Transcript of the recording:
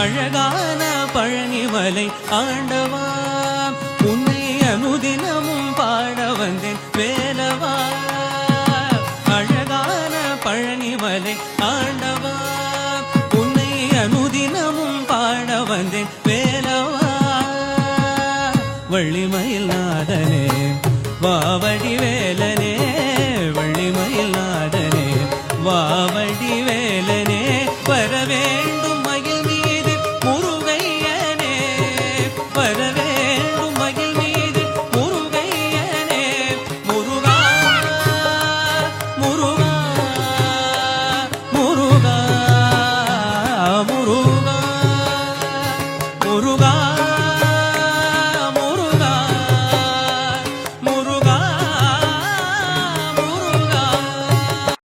அழகான பழனிமலை ஆண்டவா உன்னை அனுதினமும் பாட வந்தேன் வேலவா அழகான பழனிமலை ஆண்டவா உன்னை அனுதினமும் பாட வந்தேன் வேலவா வள்ளிமயில்